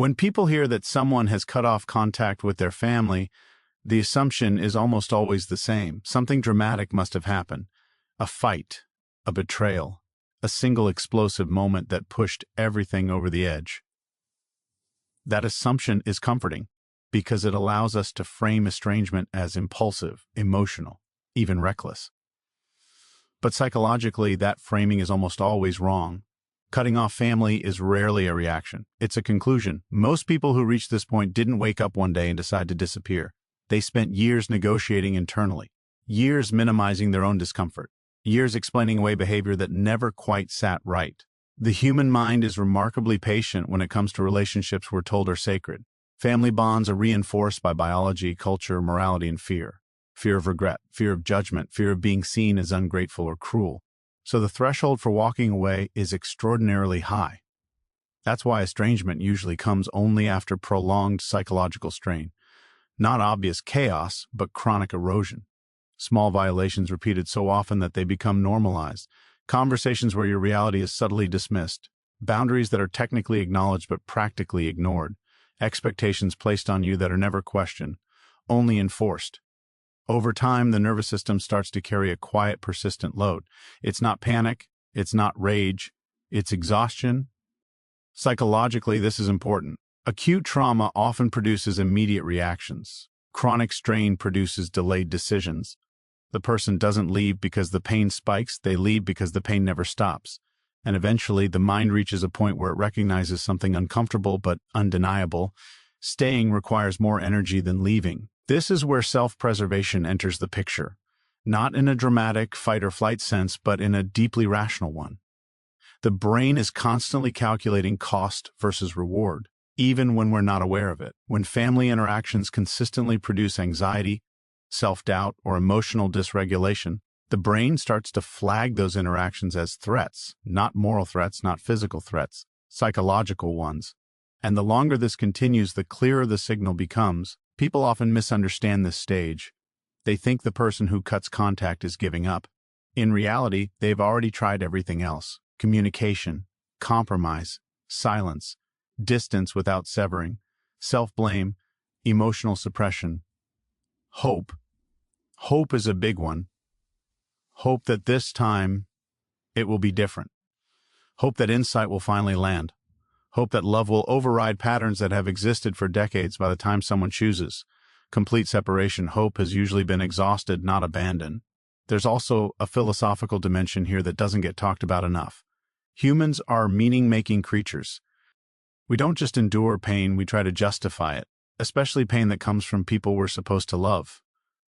When people hear that someone has cut off contact with their family, the assumption is almost always the same. Something dramatic must have happened. A fight, a betrayal, a single explosive moment that pushed everything over the edge. That assumption is comforting because it allows us to frame estrangement as impulsive, emotional, even reckless. But psychologically, that framing is almost always wrong. Cutting off family is rarely a reaction. It's a conclusion. Most people who reach this point didn't wake up one day and decide to disappear. They spent years negotiating internally, years minimizing their own discomfort, years explaining away behavior that never quite sat right. The human mind is remarkably patient when it comes to relationships we're told are sacred. Family bonds are reinforced by biology, culture, morality, and fear. Fear of regret, fear of judgment, fear of being seen as ungrateful or cruel. So the threshold for walking away is extraordinarily high. That's why estrangement usually comes only after prolonged psychological strain. Not obvious chaos, but chronic erosion. Small violations repeated so often that they become normalized. Conversations where your reality is subtly dismissed. Boundaries that are technically acknowledged but practically ignored. Expectations placed on you that are never questioned, only enforced. Over time, the nervous system starts to carry a quiet, persistent load. It's not panic, it's not rage, it's exhaustion. Psychologically, this is important. Acute trauma often produces immediate reactions. Chronic strain produces delayed decisions. The person doesn't leave because the pain spikes, they leave because the pain never stops. And eventually, the mind reaches a point where it recognizes something uncomfortable but undeniable. Staying requires more energy than leaving. This is where self-preservation enters the picture, not in a dramatic fight-or-flight sense, but in a deeply rational one. The brain is constantly calculating cost versus reward, even when we're not aware of it. When family interactions consistently produce anxiety, self-doubt, or emotional dysregulation, the brain starts to flag those interactions as threats, not moral threats, not physical threats, psychological ones. And the longer this continues, the clearer the signal becomes. People often misunderstand this stage. They think the person who cuts contact is giving up. In reality, they've already tried everything else: communication, compromise, silence, distance without severing, self-blame, emotional suppression. Hope. Hope is a big one. Hope that this time it will be different. Hope that insight will finally land. Hope that love will override patterns that have existed for decades by the time someone chooses complete separation. Hope has usually been exhausted, not abandoned. There's also a philosophical dimension here that doesn't get talked about enough. Humans are meaning-making creatures. We don't just endure pain, we try to justify it, especially pain that comes from people we're supposed to love.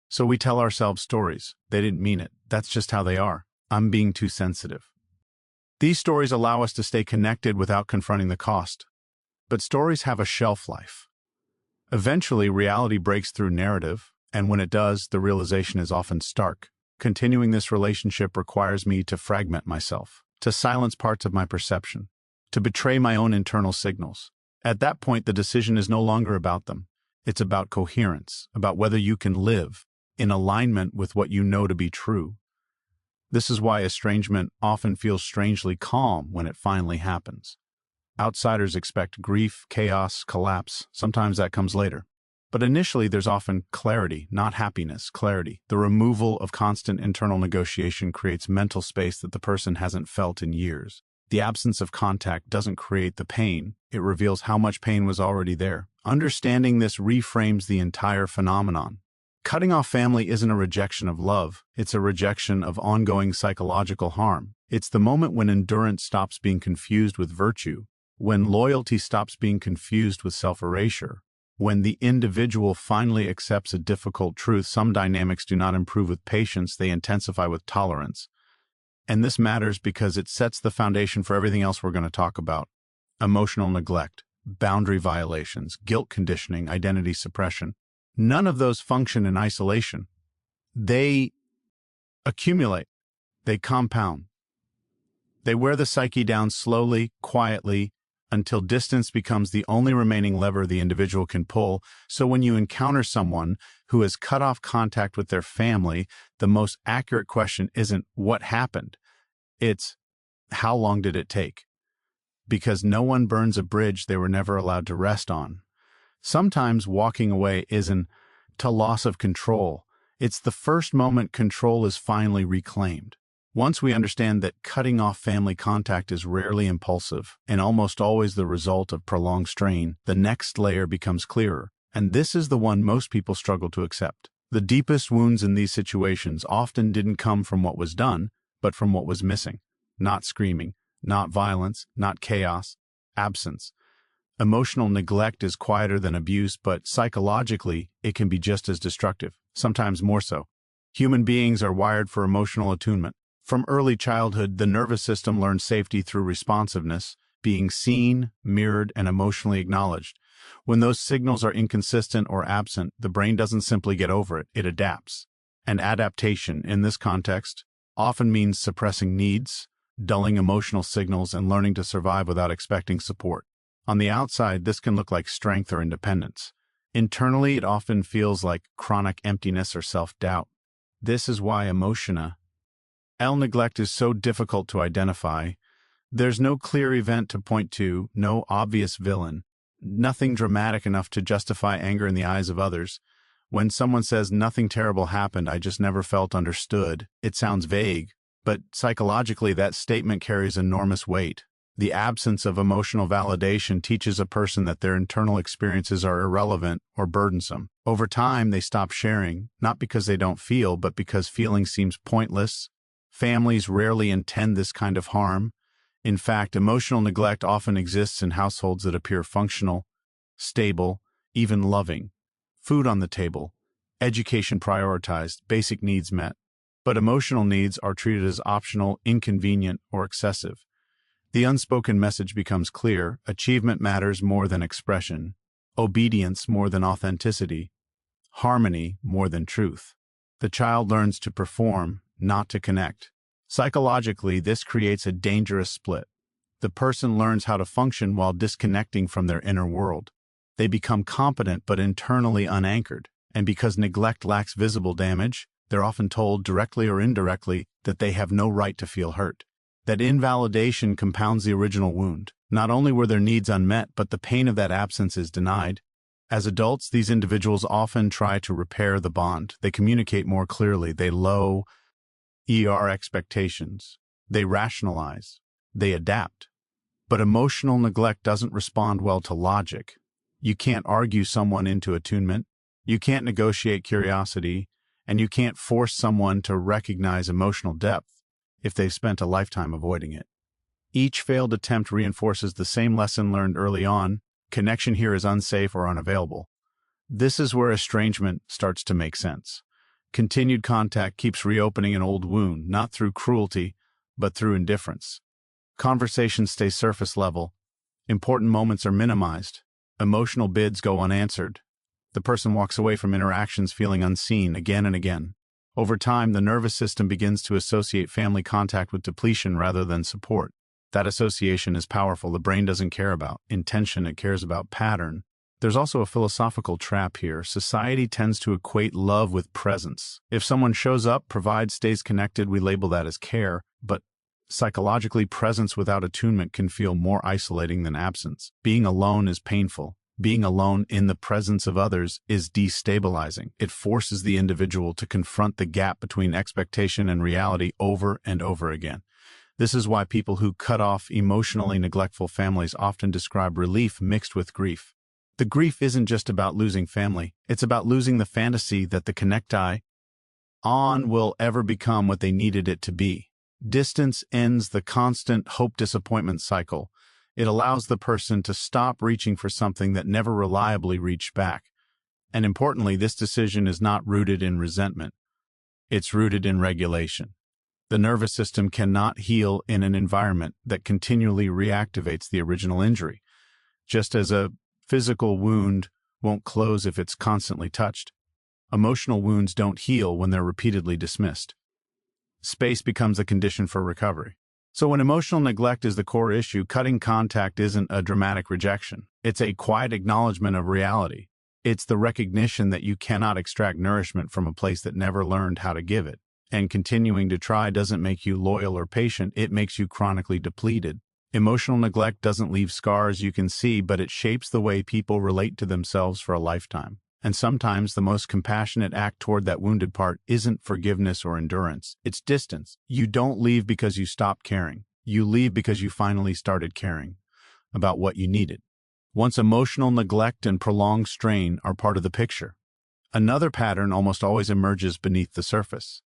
So we tell ourselves stories. They didn't mean it. That's just how they are. I'm being too sensitive. These stories allow us to stay connected without confronting the cost. But stories have a shelf life. Eventually, reality breaks through narrative, and when it does, the realization is often stark. Continuing this relationship requires me to fragment myself, to silence parts of my perception, to betray my own internal signals. At that point, the decision is no longer about them. It's about coherence, about whether you can live in alignment with what you know to be true. This is why estrangement often feels strangely calm when it finally happens. Outsiders expect grief, chaos, collapse. Sometimes that comes later. But initially, there's often clarity, not happiness, clarity. The removal of constant internal negotiation creates mental space that the person hasn't felt in years. The absence of contact doesn't create the pain. It reveals how much pain was already there. Understanding this reframes the entire phenomenon. Cutting off family isn't a rejection of love. It's a rejection of ongoing psychological harm. It's the moment when endurance stops being confused with virtue, when loyalty stops being confused with self-erasure, when the individual finally accepts a difficult truth. Some dynamics do not improve with patience, they intensify with tolerance. And this matters because it sets the foundation for everything else we're going to talk about. Emotional neglect, boundary violations, guilt conditioning, identity suppression. None of those function in isolation. They accumulate. They compound. They wear the psyche down slowly, quietly, until distance becomes the only remaining lever the individual can pull. So when you encounter someone who has cut off contact with their family, the most accurate question isn't what happened. It's how long did it take? because no one burns a bridge they were never allowed to rest on. Sometimes walking away isn't a loss of control. It's the first moment control is finally reclaimed. Once we understand that cutting off family contact is rarely impulsive and almost always the result of prolonged strain, the next layer becomes clearer, and this is the one most people struggle to accept. The deepest wounds in these situations often didn't come from what was done, but from what was missing. Not screaming, not violence, not chaos, absence. Emotional neglect is quieter than abuse, but psychologically, it can be just as destructive, sometimes more so. Human beings are wired for emotional attunement. From early childhood, the nervous system learns safety through responsiveness, being seen, mirrored, and emotionally acknowledged. When those signals are inconsistent or absent, the brain doesn't simply get over it, it adapts. And adaptation, in this context, often means suppressing needs, dulling emotional signals, and learning to survive without expecting support. On the outside, this can look like strength or independence. Internally, it often feels like chronic emptiness or self-doubt. This is why emotional neglect is so difficult to identify. There's no clear event to point to, no obvious villain, nothing dramatic enough to justify anger in the eyes of others. When someone says nothing terrible happened, I just never felt understood, it sounds vague, but psychologically that statement carries enormous weight. The absence of emotional validation teaches a person that their internal experiences are irrelevant or burdensome. Over time, they stop sharing, not because they don't feel, but because feeling seems pointless. Families rarely intend this kind of harm. In fact, emotional neglect often exists in households that appear functional, stable, even loving. Food on the table, education prioritized, basic needs met. But emotional needs are treated as optional, inconvenient, or excessive. The unspoken message becomes clear: achievement matters more than expression, obedience more than authenticity, harmony more than truth. The child learns to perform, not to connect. Psychologically, this creates a dangerous split. The person learns how to function while disconnecting from their inner world. They become competent but internally unanchored, and because neglect lacks visible damage, they're often told, directly or indirectly, that they have no right to feel hurt. That invalidation compounds the original wound. Not only were their needs unmet, but the pain of that absence is denied. As adults, these individuals often try to repair the bond. They communicate more clearly. They lower expectations. They rationalize. They adapt. But emotional neglect doesn't respond well to logic. You can't argue someone into attunement. You can't negotiate curiosity. And you can't force someone to recognize emotional depth if they've spent a lifetime avoiding it. Each failed attempt reinforces the same lesson learned early on: connection here is unsafe or unavailable. This is where estrangement starts to make sense. Continued contact keeps reopening an old wound, not through cruelty, but through indifference. Conversations stay surface level. Important moments are minimized. Emotional bids go unanswered. The person walks away from interactions feeling unseen again and again. Over time, the nervous system begins to associate family contact with depletion rather than support. That association is powerful. The brain doesn't care about intention, it cares about pattern. There's also a philosophical trap here. Society tends to equate love with presence. If someone shows up, provides, stays connected, we label that as care. But psychologically, presence without attunement can feel more isolating than absence. Being alone is painful. Being alone in the presence of others is destabilizing. It forces the individual to confront the gap between expectation and reality over and over again. This is why people who cut off emotionally neglectful families often describe relief mixed with grief. The grief isn't just about losing family. It's about losing the fantasy that the connecti on will ever become what they needed it to be. Distance ends the constant hope-disappointment cycle. It allows the person to stop reaching for something that never reliably reached back. And importantly, this decision is not rooted in resentment. It's rooted in regulation. The nervous system cannot heal in an environment that continually reactivates the original injury. Just as a physical wound won't close if it's constantly touched, emotional wounds don't heal when they're repeatedly dismissed. Space becomes a condition for recovery. So when emotional neglect is the core issue, cutting contact isn't a dramatic rejection. It's a quiet acknowledgement of reality. It's the recognition that you cannot extract nourishment from a place that never learned how to give it. And continuing to try doesn't make you loyal or patient, it makes you chronically depleted. Emotional neglect doesn't leave scars you can see, but it shapes the way people relate to themselves for a lifetime. And sometimes the most compassionate act toward that wounded part isn't forgiveness or endurance. It's distance. You don't leave because you stopped caring. You leave because you finally started caring about what you needed. Once emotional neglect and prolonged strain are part of the picture, another pattern almost always emerges beneath the surface.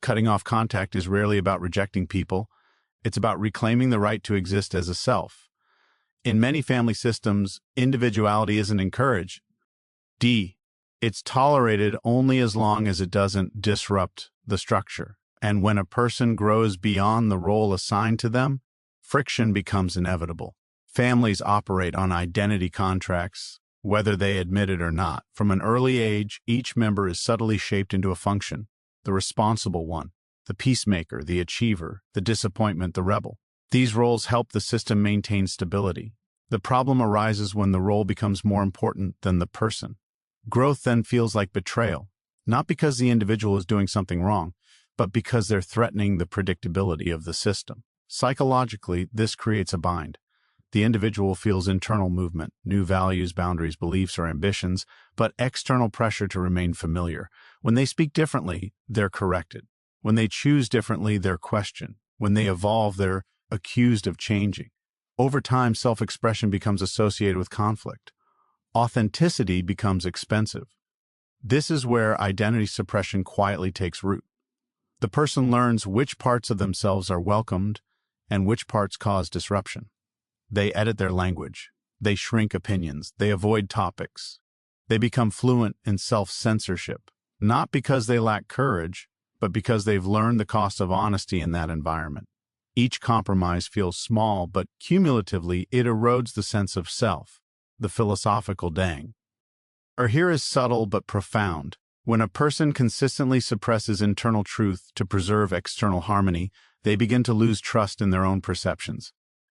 Cutting off contact is rarely about rejecting people. It's about reclaiming the right to exist as a self. In many family systems, individuality isn't encouraged. It's tolerated only as long as it doesn't disrupt the structure. And when a person grows beyond the role assigned to them, friction becomes inevitable. Families operate on identity contracts, whether they admit it or not. From an early age, each member is subtly shaped into a function: the responsible one, the peacemaker, the achiever, the disappointment, the rebel. These roles help the system maintain stability. The problem arises when the role becomes more important than the person. Growth then feels like betrayal, not because the individual is doing something wrong, but because they're threatening the predictability of the system. Psychologically, this creates a bind. The individual feels internal movement, new values, boundaries, beliefs, or ambitions, but external pressure to remain familiar. When they speak differently, they're corrected. When they choose differently, they're questioned. When they evolve, they're accused of changing. Over time, self-expression becomes associated with conflict. Authenticity becomes expensive. This is where identity suppression quietly takes root. The person learns which parts of themselves are welcomed and which parts cause disruption. They edit their language. They shrink opinions. They avoid topics. They become fluent in self-censorship, not because they lack courage, but because they've learned the cost of honesty in that environment. Each compromise feels small, but cumulatively it erodes the sense of self, the philosophical dang. Or here is subtle but profound. When a person consistently suppresses internal truth to preserve external harmony, they begin to lose trust in their own perceptions.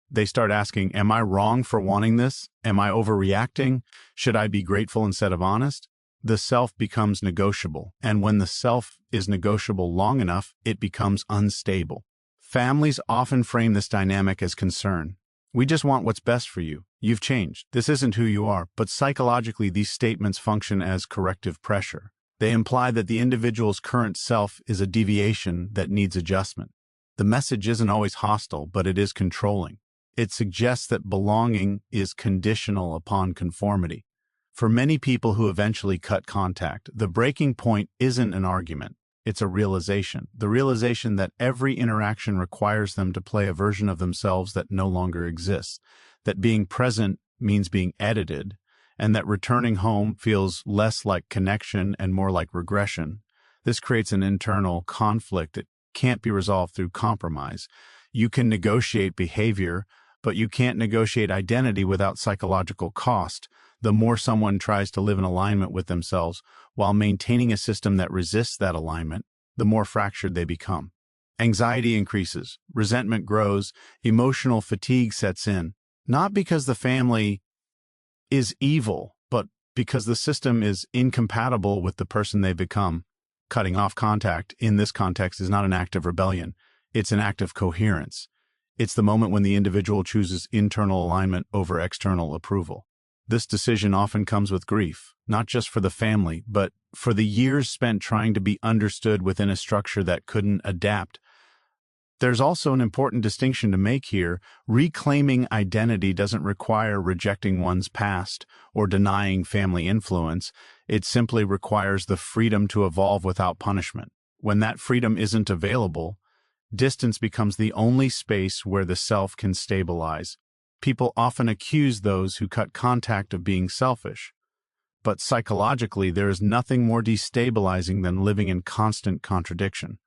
They start asking, am I wrong for wanting this? Am I overreacting? Should I be grateful instead of honest? The self becomes negotiable, and when the self is negotiable long enough, it becomes unstable. Families often frame this dynamic as concern. We just want what's best for you. You've changed. This isn't who you are. But psychologically, these statements function as corrective pressure. They imply that the individual's current self is a deviation that needs adjustment. The message isn't always hostile, but it is controlling. It suggests that belonging is conditional upon conformity. For many people who eventually cut contact, the breaking point isn't an argument. It's a realization. The realization that every interaction requires them to play a version of themselves that no longer exists, that being present means being edited, and that returning home feels less like connection and more like regression. This creates an internal conflict that can't be resolved through compromise. You can negotiate behavior, but you can't negotiate identity without psychological cost. The more someone tries to live in alignment with themselves while maintaining a system that resists that alignment, the more fractured they become. Anxiety increases, resentment grows, emotional fatigue sets in, not because the family is evil, but because the system is incompatible with the person they've become. Cutting off contact in this context is not an act of rebellion. It's an act of coherence. It's the moment when the individual chooses internal alignment over external approval. This decision often comes with grief, not just for the family, but for the years spent trying to be understood within a structure that couldn't adapt. There's also an important distinction to make here. Reclaiming identity doesn't require rejecting one's past or denying family influence. It simply requires the freedom to evolve without punishment. When that freedom isn't available, distance becomes the only space where the self can stabilize. People often accuse those who cut contact of being selfish. But psychologically, there is nothing more destabilizing than living in constant contradiction.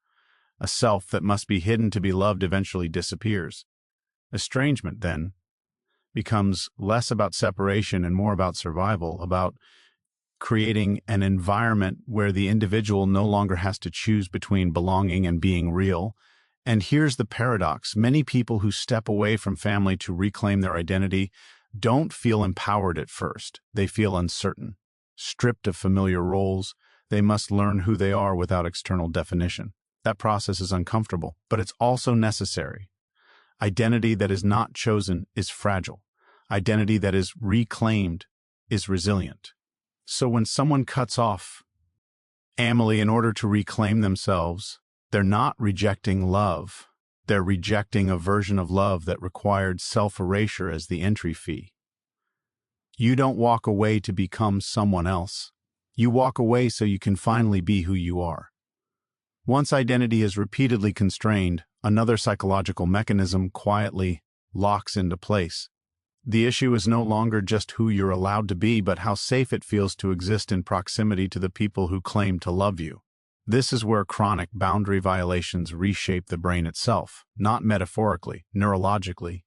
A self that must be hidden to be loved eventually disappears. Estrangement, then, becomes less about separation and more about survival, about creating an environment where the individual no longer has to choose between belonging and being real. And here's the paradox. Many people who step away from family to reclaim their identity don't feel empowered at first. They feel uncertain. Stripped of familiar roles, they must learn who they are without external definition. That process is uncomfortable, but it's also necessary. Identity that is not chosen is fragile. Identity that is reclaimed is resilient. So when someone cuts off family in order to reclaim themselves, they're not rejecting love. They're rejecting a version of love that required self-erasure as the entry fee. You don't walk away to become someone else. You walk away so you can finally be who you are. Once identity is repeatedly constrained, another psychological mechanism quietly locks into place. The issue is no longer just who you're allowed to be, but how safe it feels to exist in proximity to the people who claim to love you. This is where chronic boundary violations reshape the brain itself, not metaphorically, neurologically.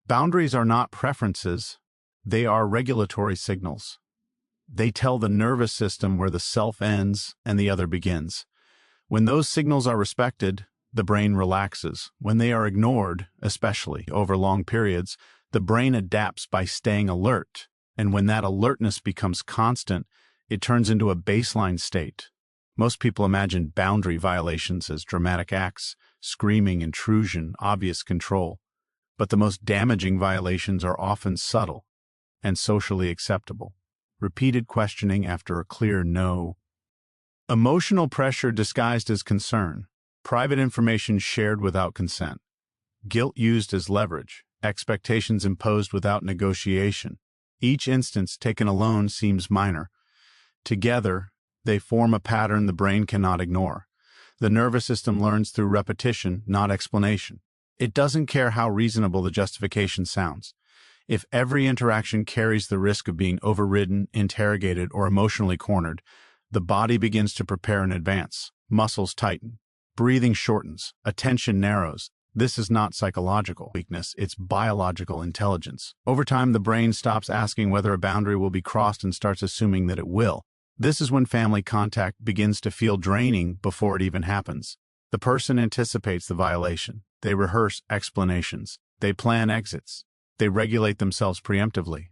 Boundaries are not preferences, they are regulatory signals. They tell the nervous system where the self ends and the other begins. When those signals are respected, the brain relaxes. When they are ignored, especially over long periods, the brain adapts by staying alert. And when that alertness becomes constant, it turns into a baseline state. Most people imagine boundary violations as dramatic acts, screaming, intrusion, obvious control. But the most damaging violations are often subtle and socially acceptable. Repeated questioning after a clear no. Emotional pressure disguised as concern. Private information shared without consent. Guilt used as leverage. Expectations imposed without negotiation. Each instance taken alone seems minor. Together, they form a pattern the brain cannot ignore. The nervous system learns through repetition, not explanation. It doesn't care how reasonable the justification sounds. If every interaction carries the risk of being overridden, interrogated, or emotionally cornered, the body begins to prepare in advance. Muscles tighten. Breathing shortens. Attention narrows. This is not psychological weakness, it's biological intelligence. Over time, the brain stops asking whether a boundary will be crossed and starts assuming that it will. This is when family contact begins to feel draining before it even happens. The person anticipates the violation. They rehearse explanations. They plan exits. They regulate themselves preemptively.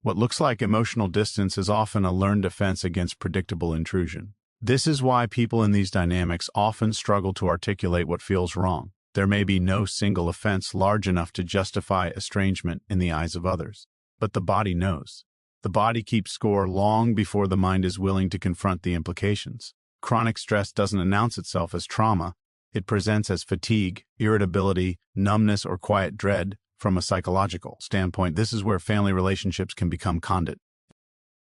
What looks like emotional distance is often a learned defense against predictable intrusion. This is why people in these dynamics often struggle to articulate what feels wrong. There may be no single offense large enough to justify estrangement in the eyes of others. But the body knows. The body keeps score long before the mind is willing to confront the implications. Chronic stress doesn't announce itself as trauma. It presents as fatigue, irritability, numbness, or quiet dread. From a psychological standpoint, this is where family relationships can become conduit.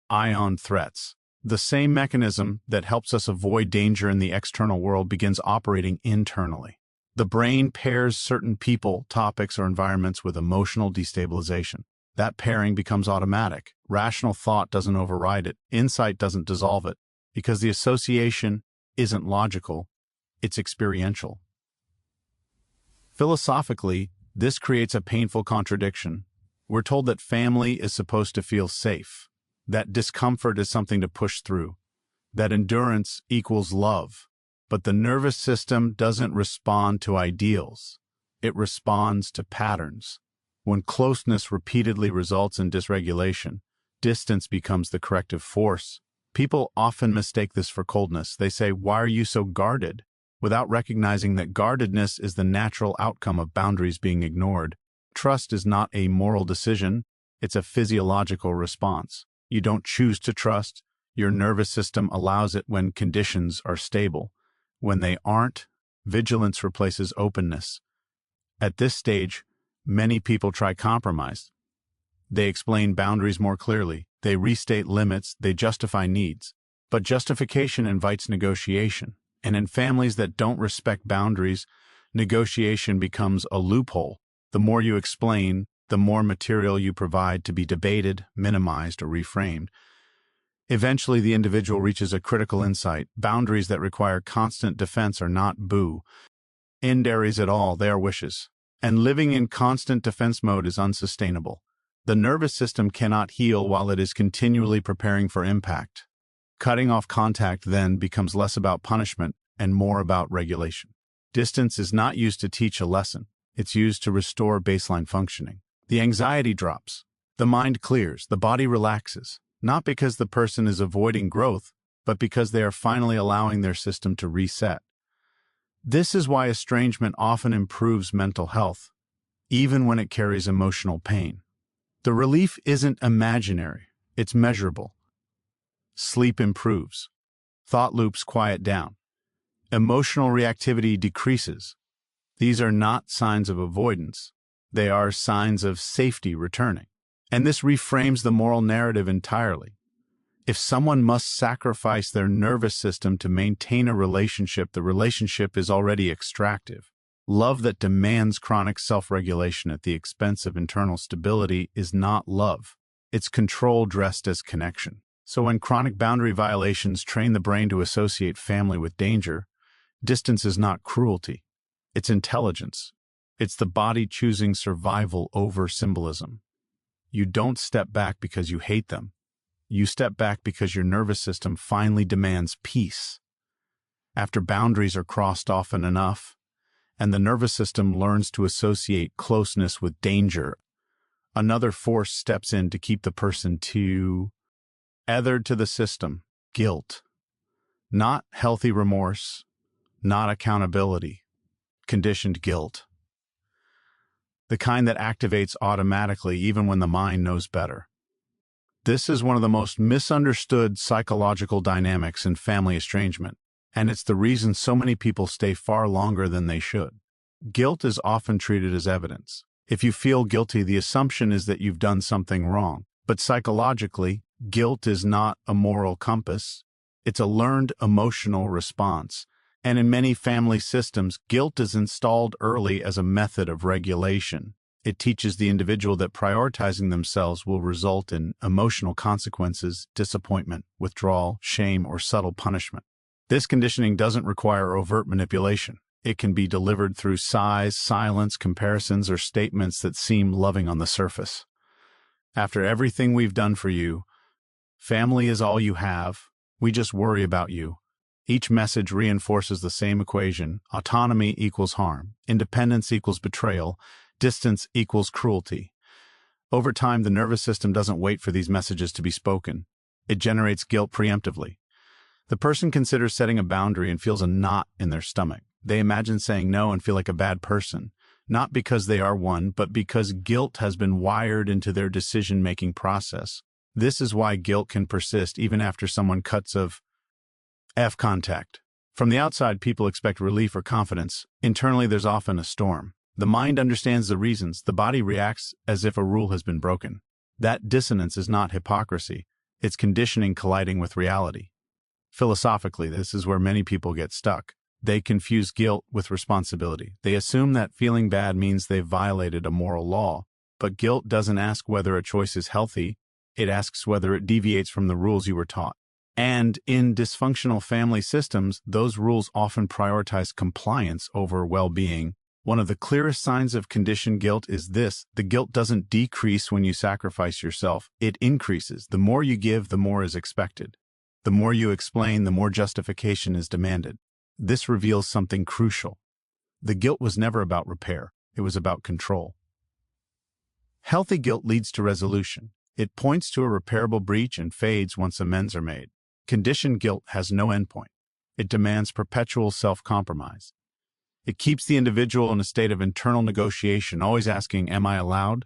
Ion threats. The same mechanism that helps us avoid danger in the external world begins operating internally. The brain pairs certain people, topics, or environments with emotional destabilization. That pairing becomes automatic. Rational thought doesn't override it. Insight doesn't dissolve it. Because the association isn't logical, it's experiential. Philosophically, this creates a painful contradiction. We're told that family is supposed to feel safe, that discomfort is something to push through, that endurance equals love. But the nervous system doesn't respond to ideals. It responds to patterns. When closeness repeatedly results in dysregulation, distance becomes the corrective force. People often mistake this for coldness. They say, "Why are you so guarded?" without recognizing that guardedness is the natural outcome of boundaries being ignored. Trust is not a moral decision, it's a physiological response. You don't choose to trust, your nervous system allows it when conditions are stable. When they aren't, vigilance replaces openness. At this stage, many people try compromise. They explain boundaries more clearly, they restate limits, they justify needs. But justification invites negotiation. And in families that don't respect boundaries, negotiation becomes a loophole. The more you explain, the more material you provide to be debated, minimized, or reframed. Eventually, the individual reaches a critical insight. Boundaries that require constant defense are not boundaries at all, they are wishes. And living in constant defense mode is unsustainable. The nervous system cannot heal while it is continually preparing for impact. Cutting off contact then becomes less about punishment and more about regulation. Distance is not used to teach a lesson. It's used to restore baseline functioning. The anxiety drops. The mind clears. The body relaxes. Not because the person is avoiding growth, but because they are finally allowing their system to reset. This is why estrangement often improves mental health. even when it carries emotional pain. The relief isn't imaginary, it's measurable. Sleep improves. Thought loops quiet down. Emotional reactivity decreases. These are not signs of avoidance. They are signs of safety returning. And this reframes the moral narrative entirely. If someone must sacrifice their nervous system to maintain a relationship, the relationship is already extractive. Love that demands chronic self-regulation at the expense of internal stability is not love. It's control dressed as connection. So when chronic boundary violations train the brain to associate family with danger, distance is not cruelty. It's intelligence. It's the body choosing survival over symbolism. You don't step back because you hate them. You step back because your nervous system finally demands peace. After boundaries are crossed often enough, and the nervous system learns to associate closeness with danger, another force steps in to keep the person tethered to the system: guilt. Not healthy remorse, not accountability, conditioned guilt. The kind that activates automatically even when the mind knows better. This is one of the most misunderstood psychological dynamics in family estrangement, and it's the reason so many people stay far longer than they should. Guilt is often treated as evidence. If you feel guilty, the assumption is that you've done something wrong. But psychologically, guilt is not a moral compass. It's a learned emotional response. And in many family systems, guilt is installed early as a method of regulation. It teaches the individual that prioritizing themselves will result in emotional consequences, disappointment, withdrawal, shame, or subtle punishment. This conditioning doesn't require overt manipulation. It can be delivered through sighs, silence, comparisons, or statements that seem loving on the surface. After everything we've done for you, family is all you have. We just worry about you. Each message reinforces the same equation: autonomy equals harm, independence equals betrayal, distance equals cruelty. Over time, the nervous system doesn't wait for these messages to be spoken. It generates guilt preemptively. The person considers setting a boundary and feels a knot in their stomach. They imagine saying no and feel like a bad person, not because they are one, but because guilt has been wired into their decision-making process. This is why guilt can persist even after someone cuts off contact. From the outside, people expect relief or confidence. Internally, there's often a storm. The mind understands the reasons. The body reacts as if a rule has been broken. That dissonance is not hypocrisy. It's conditioning colliding with reality. Philosophically, this is where many people get stuck. They confuse guilt with responsibility. They assume that feeling bad means they've violated a moral law. But guilt doesn't ask whether a choice is healthy. It asks whether it deviates from the rules you were taught. And in dysfunctional family systems, those rules often prioritize compliance over well-being. One of the clearest signs of conditioned guilt is this: the guilt doesn't decrease when you sacrifice yourself. It increases. The more you give, the more is expected. The more you explain, the more justification is demanded. This reveals something crucial. The guilt was never about repair. It was about control. Healthy guilt leads to resolution. It points to a repairable breach and fades once amends are made. Conditioned guilt has no endpoint. It demands perpetual self-compromise. It keeps the individual in a state of internal negotiation, always asking, "Am I allowed?"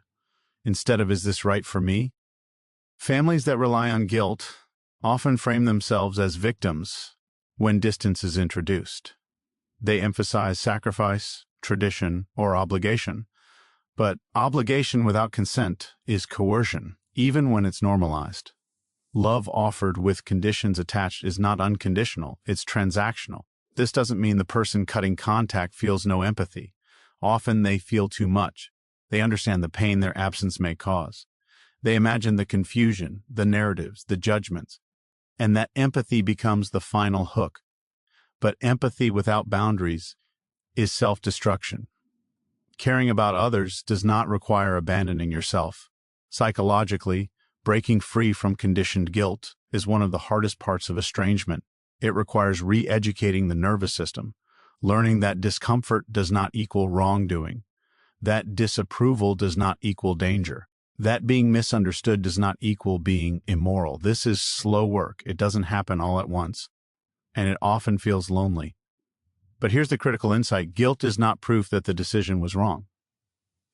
instead of, "Is this right for me?" Families that rely on guilt often frame themselves as victims when distance is introduced. They emphasize sacrifice, tradition, or obligation. But obligation without consent is coercion, even when it's normalized. Love offered with conditions attached is not unconditional, it's transactional. This doesn't mean the person cutting contact feels no empathy. Often they feel too much. They understand the pain their absence may cause. They imagine the confusion, the narratives, the judgments, and that empathy becomes the final hook. But empathy without boundaries is self-destruction. Caring about others does not require abandoning yourself. Psychologically, breaking free from conditioned guilt is one of the hardest parts of estrangement. It requires re-educating the nervous system, learning that discomfort does not equal wrongdoing, that disapproval does not equal danger, that being misunderstood does not equal being immoral. This is slow work. It doesn't happen all at once, and it often feels lonely. But here's the critical insight: guilt is not proof that the decision was wrong.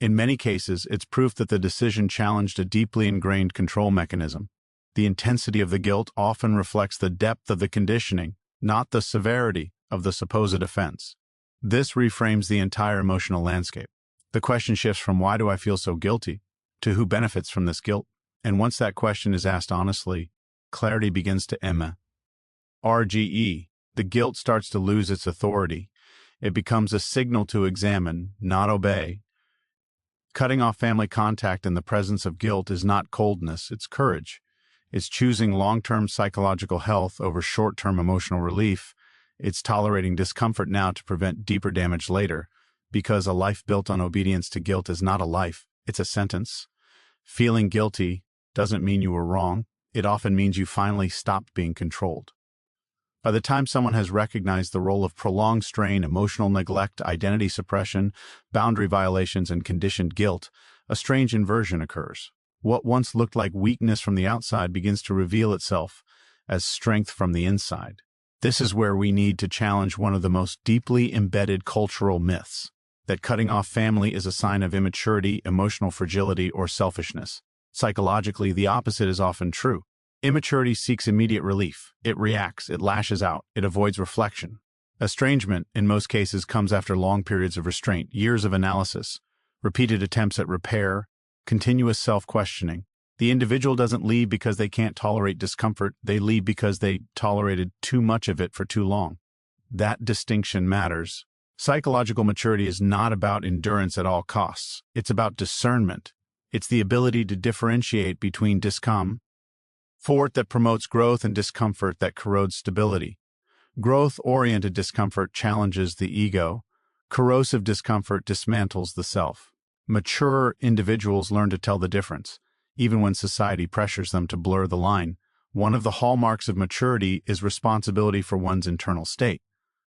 In many cases, it's proof that the decision challenged a deeply ingrained control mechanism. The intensity of the guilt often reflects the depth of the conditioning, not the severity of the supposed offense. This reframes the entire emotional landscape. The question shifts from why do I feel so guilty to who benefits from this guilt? And once that question is asked honestly, clarity begins to emerge. The guilt starts to lose its authority. It becomes a signal to examine, not obey. Cutting off family contact in the presence of guilt is not coldness, it's courage. It's choosing long-term psychological health over short-term emotional relief. It's tolerating discomfort now to prevent deeper damage later, because a life built on obedience to guilt is not a life, it's a sentence. Feeling guilty doesn't mean you were wrong. It often means you finally stopped being controlled. By the time someone has recognized the role of prolonged strain, emotional neglect, identity suppression, boundary violations, and conditioned guilt, a strange inversion occurs. What once looked like weakness from the outside begins to reveal itself as strength from the inside. This is where we need to challenge one of the most deeply embedded cultural myths, that cutting off family is a sign of immaturity, emotional fragility, or selfishness. Psychologically, the opposite is often true. Immaturity seeks immediate relief. It reacts, it lashes out, it avoids reflection. Estrangement, in most cases, comes after long periods of restraint, years of analysis, repeated attempts at repair, continuous self-questioning. The individual doesn't leave because they can't tolerate discomfort, they leave because they tolerated too much of it for too long. That distinction matters. Psychological maturity is not about endurance at all costs. It's about discernment. It's the ability to differentiate between discomfort that promotes growth and discomfort that corrodes stability. Growth-oriented discomfort challenges the ego. Corrosive discomfort dismantles the self. Mature individuals learn to tell the difference, even when society pressures them to blur the line. One of the hallmarks of maturity is responsibility for one's internal state,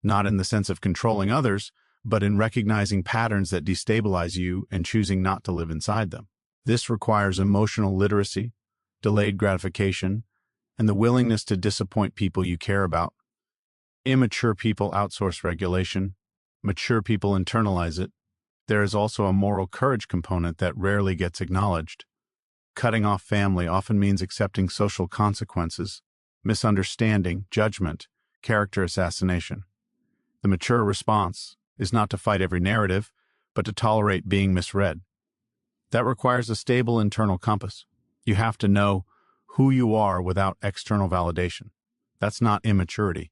not in the sense of controlling others, but in recognizing patterns that destabilize you and choosing not to live inside them. This requires emotional literacy, delayed gratification, and the willingness to disappoint people you care about. Immature people outsource regulation. Mature people internalize it. There is also a moral courage component that rarely gets acknowledged. Cutting off family often means accepting social consequences, misunderstanding, judgment, character assassination. The mature response is not to fight every narrative, but to tolerate being misread. That requires a stable internal compass. You have to know who you are without external validation. That's not immaturity.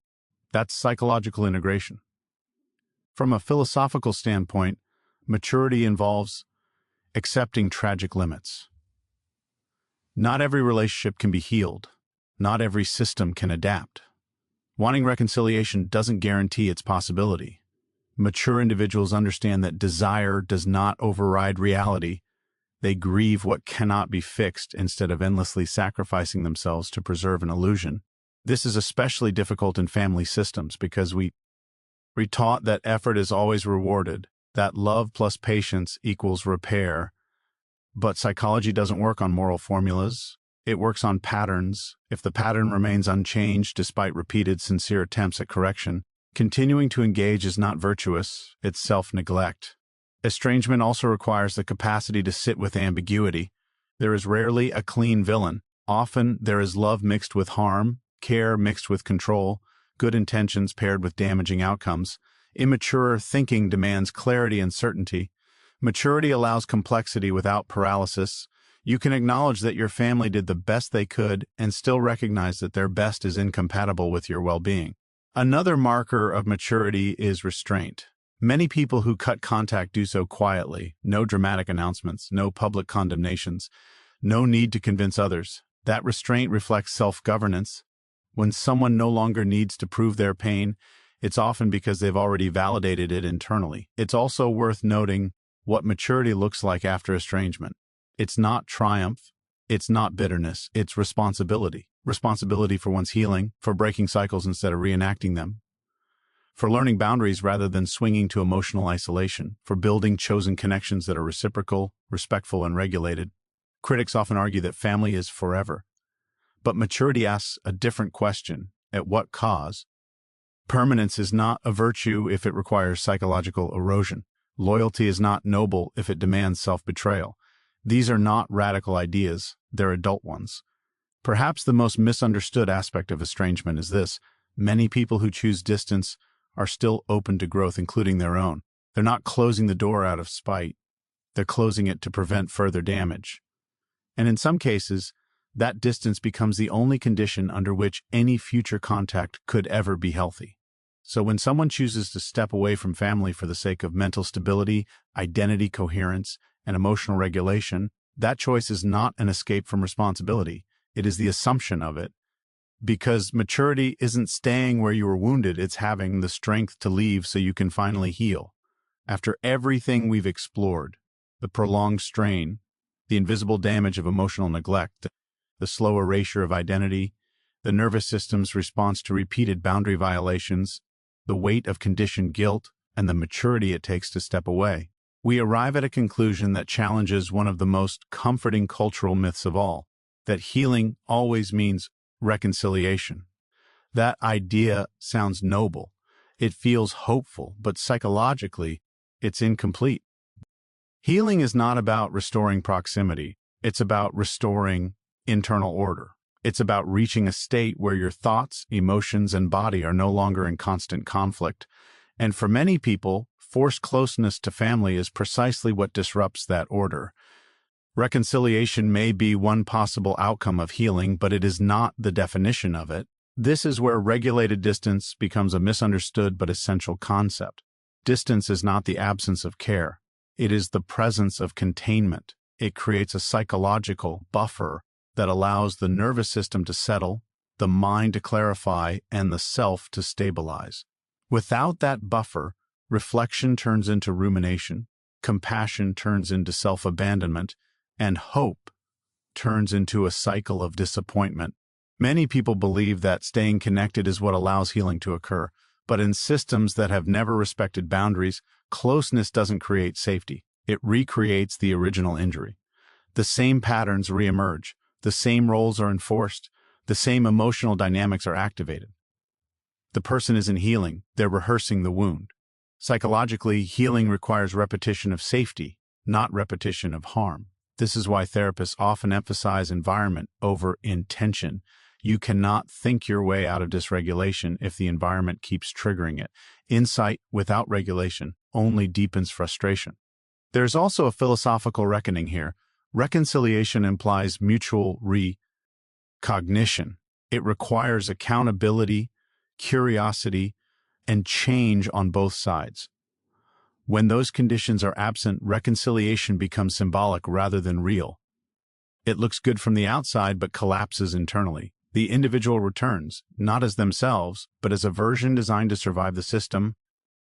That's psychological integration. From a philosophical standpoint, maturity involves accepting tragic limits. Not every relationship can be healed. Not every system can adapt. Wanting reconciliation doesn't guarantee its possibility. Mature individuals understand that desire does not override reality. They grieve what cannot be fixed instead of endlessly sacrificing themselves to preserve an illusion. This is especially difficult in family systems because we're taught that effort is always rewarded, that love plus patience equals repair. But psychology doesn't work on moral formulas. It works on patterns. If the pattern remains unchanged despite repeated sincere attempts at correction, continuing to engage is not virtuous, it's self-neglect. Estrangement also requires the capacity to sit with ambiguity. There is rarely a clean villain. Often there is love mixed with harm, care mixed with control, good intentions paired with damaging outcomes. Immature thinking demands clarity and certainty. Maturity allows complexity without paralysis. You can acknowledge that your family did the best they could and still recognize that their best is incompatible with your well-being. Another marker of maturity is restraint. Many people who cut contact do so quietly. No dramatic announcements, no public condemnations, no need to convince others. That restraint reflects self-governance. When someone no longer needs to prove their pain, it's often because they've already validated it internally. It's also worth noting what maturity looks like after estrangement. It's not triumph, it's not bitterness, it's responsibility. Responsibility for one's healing, for breaking cycles instead of reenacting them, for learning boundaries rather than swinging to emotional isolation, for building chosen connections that are reciprocal, respectful, and regulated. Critics often argue that family is forever. But maturity asks a different question: at what cause? Permanence is not a virtue if it requires psychological erosion. Loyalty is not noble if it demands self-betrayal. These are not radical ideas, they're adult ones. Perhaps the most misunderstood aspect of estrangement is this: many people who choose distance are still open to growth, including their own. They're not closing the door out of spite. They're closing it to prevent further damage. And in some cases, that distance becomes the only condition under which any future contact could ever be healthy. So when someone chooses to step away from family for the sake of mental stability, identity coherence, and emotional regulation, that choice is not an escape from responsibility. It is the assumption of it. Because maturity isn't staying where you were wounded, it's having the strength to leave so you can finally heal. After everything we've explored, the prolonged strain, the invisible damage of emotional neglect, the slow erasure of identity, the nervous system's response to repeated boundary violations, the weight of conditioned guilt, and the maturity it takes to step away, we arrive at a conclusion that challenges one of the most comforting cultural myths of all, that healing always means reconciliation. That idea sounds noble. It feels hopeful, but psychologically, it's incomplete. Healing is not about restoring proximity. It's about restoring internal order. It's about reaching a state where your thoughts, emotions, and body are no longer in constant conflict. And for many people, forced closeness to family is precisely what disrupts that order. Reconciliation may be one possible outcome of healing, but it is not the definition of it. This is where regulated distance becomes a misunderstood but essential concept. Distance is not the absence of care. It is the presence of containment. It creates a psychological buffer that allows the nervous system to settle, the mind to clarify, and the self to stabilize. Without that buffer, reflection turns into rumination, compassion turns into self-abandonment, and hope turns into a cycle of disappointment. Many people believe that staying connected is what allows healing to occur, but in systems that have never respected boundaries, closeness doesn't create safety. It recreates the original injury. The same patterns reemerge. The same roles are enforced. The same emotional dynamics are activated. The person isn't healing, they're rehearsing the wound. Psychologically, healing requires repetition of safety, not repetition of harm. This is why therapists often emphasize environment over intention. You cannot think your way out of dysregulation if the environment keeps triggering it. Insight without regulation only deepens frustration. There's also a philosophical reckoning here. Reconciliation implies mutual recognition. It requires accountability, curiosity, and change on both sides. When those conditions are absent, reconciliation becomes symbolic rather than real. It looks good from the outside but collapses internally. The individual returns, not as themselves, but as a version designed to survive the system.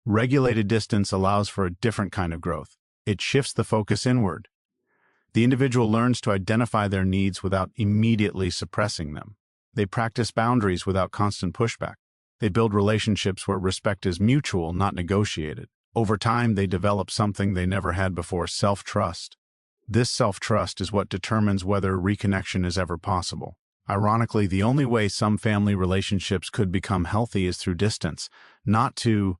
Regulated distance allows for a different kind of growth. It shifts the focus inward. The individual learns to identify their needs without immediately suppressing them. They practice boundaries without constant pushback. They build relationships where respect is mutual, not negotiated. Over time, they develop something they never had before: self-trust. This self-trust is what determines whether reconnection is ever possible. Ironically, the only way some family relationships could become healthy is through distance, not to